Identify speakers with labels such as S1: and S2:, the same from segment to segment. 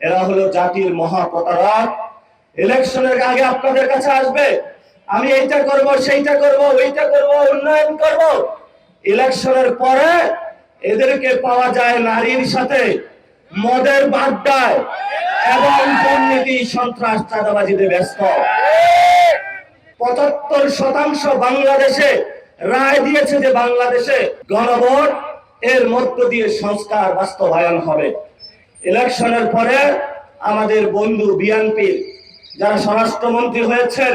S1: এরা হলো জাতির মহাপ্রতারক। ইলেকশনের আগে আপনাদের কাছে আসবে, আমি এইটা করব, সেইটা করব, ওইটা করব, উন্নয়ন করব। ইলেকশনের পরে এদেরকে পাওয়া যায় নারীর সাথে, মদের আড্ডায় এবং দুর্নীতি, সন্ত্রাস, চাঁদাবাজিতে ব্যস্ত। ৭৫% বাংলাদেশে রায় দিয়েছে যে বাংলাদেশে গণভোট এর মধ্য দিয়ে সংস্কার বাস্তবায়ন হবে। ইলেকশনের পরে আমাদের বন্ধু বিএনপি যারা স্বরাষ্ট্রমন্ত্রী হয়েছেন,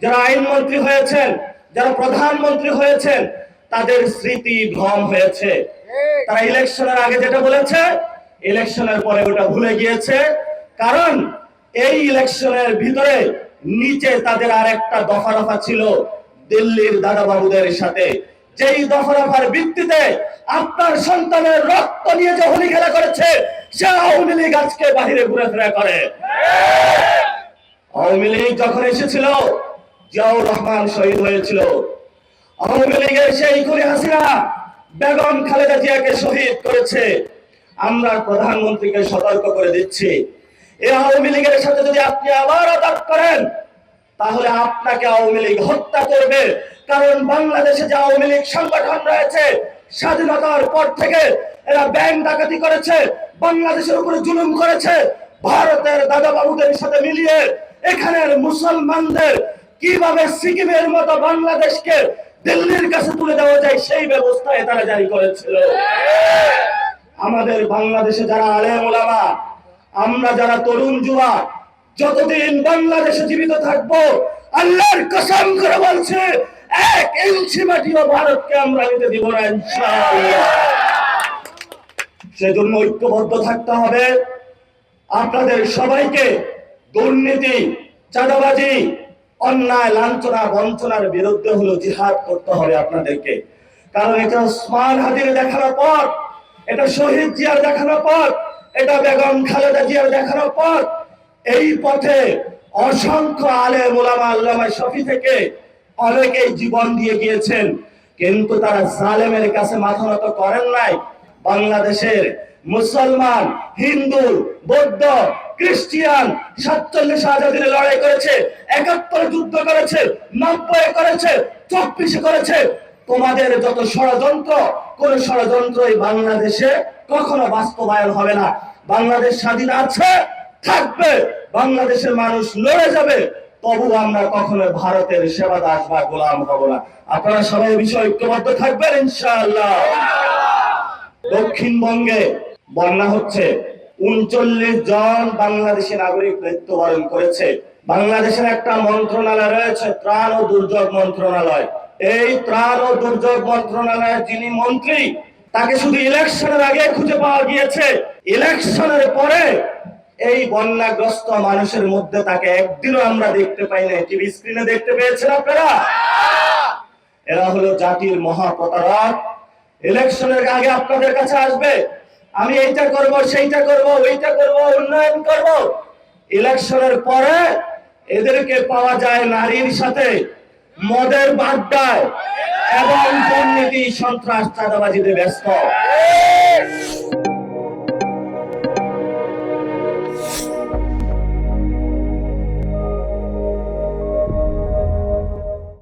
S1: যারা আইনমন্ত্রী হয়েছেন, যারা প্রধানমন্ত্রী হয়েছেন, তাদের স্মৃতি ভ্রম হয়েছে। তারা ইলেকশনের আগে যেটা বলেছে, ইলেকশনের পরে ওটা ভুলে গিয়েছে। কারণ এই ইলেকশনের ভিতরে নিচে তাদের আর একটা দফা ছিল দিল্লির দাদাবাবুদের সাথে, যেই দফার ভিত্তিতে আপনার সন্তানের রক্ত নিয়ে যে হোলি খেলা করেছে, সে আওয়ামী লীগ আজকে বাহিরে ঘুরেফেরা করে। আওয়ামী লীগ যখন এসেছিল, জিয়াউর রহমান শহীদ হয়েছিল। আওয়ামী লীগের সেই খুনি হাসিনা বেগম খালেদা জিয়াকে শহীদ করেছে। আমরা প্রধানমন্ত্রীকে সতর্ক করে দিচ্ছি, এই আওয়ামী লীগের সাথে যদি আপনি আবার আঘাত করেন, তাহলে আপনাকে আওয়ামী লীগ হত্যা করবে। কারণ বাংলাদেশে যে আওয়ামী লীগ সংগঠন রয়েছে, স্বাধীনতার পর থেকে এরা ব্যাংক ডাকাতি করেছে, বাংলাদেশের উপরে জুলুম করেছে। ভারতের দাদাবাবুদের সাথে মিলিয়ে এখানের মুসলমানদের কিভাবে সিকিমের মতো বাংলাদেশকে দিল্লির কাছে তুলে দেওয়া যায়, সেই ব্যবস্থায় তারা জারি করেছিল। আমাদের বাংলাদেশে যারা আলেম ওলামা, আমরা যারা তরুণ যুবা, যতদিন বাংলাদেশে জীবিত থাকবো, আল্লাহর কসম করে বলছে, 1 ইঞ্চি মাটিও ভারতকে আমরা নিতে দিব না ইনশাআল্লাহ। সেজন্য ঐক্যবদ্ধ থাকতে হবে। আপনাদের সবাইকে দুর্নীতি, চাঁদাবাজি, অন্যায়, লাঞ্ছনা, বঞ্চনার বিরুদ্ধে হলো জিহাদ করতে হবে আপনাদেরকে। কারণ এটা ওসমান হাদির দেখানোর পর, এটা শহীদ জিয়ার দেখানোর পর, এটা বেগম খালেদা জিয়ার দেখানোর পর, এই পথে অসংখ্য আলেম ওলামা, আল্লামা শফি থেকে অনেকেই জীবন দিয়ে গিয়েছেন, কিন্তু তারা জালেমের কাছে মাথা নত করেন নাই। বাংলাদেশের মুসলমান, হিন্দু, বৌদ্ধ, খ্রিস্টিয়ান 47 আজাদির লড়াই করেছে, 71 যুদ্ধ করেছে, 90 করেছে, 24 করেছে। তোমাদের যত ষড়যন্ত্র, কোন ষড়যন্ত্রই বাংলাদেশে কখনো বাস্তবায়ন হবে না। বাংলাদেশ স্বাধীন আছে, থাকবে, বাংলাদেশের মানুষ লড়ে যাবে, তবু আমরা কখনো ভারতের সেবাদাস বা গোলাম হব না। আপনারা সবাই বিষয় ঐক্যবদ্ধ থাকবেন ইনশাআল্লাহ। দক্ষিণবঙ্গে বন্যা হচ্ছে, 39 জন বাংলাদেশি নাগরিক মৃত্যুবরণ করেছে। বাংলাদেশের একটা মন্ত্রণালয় রয়েছে, ত্রাণ ও দুর্যোগ মন্ত্রণালয়। এই ত্রাণ ও দুর্যোগ মন্ত্রণালয়ের যিনি মন্ত্রী, তাকে শুধু ইলেকশনের আগে খুঁজে পাওয়া গিয়েছে। ইলেকশনের পরে এই বন্যাগ্রস্ত মানুষের মধ্যে তাকে একদিনও আমরা দেখতে পাই না। টিভি স্ক্রিনে দেখতে পেয়েছেন আপনারা? এরা হলো জাতির মহাপ্রতারক। ইলেকশনের আগে আপনাদের কাছে আসবে, আমি এইটা করব, সেইটা করব, ওইটা করব, উন্নয়ন করব। ইলেকশনের পরে এদেরকে পাওয়া যায় নারীর সাথে, মদের আড্ডায় এবং দুর্নীতি, সন্ত্রাস, চাঁদাবাজিতে ব্যস্ত।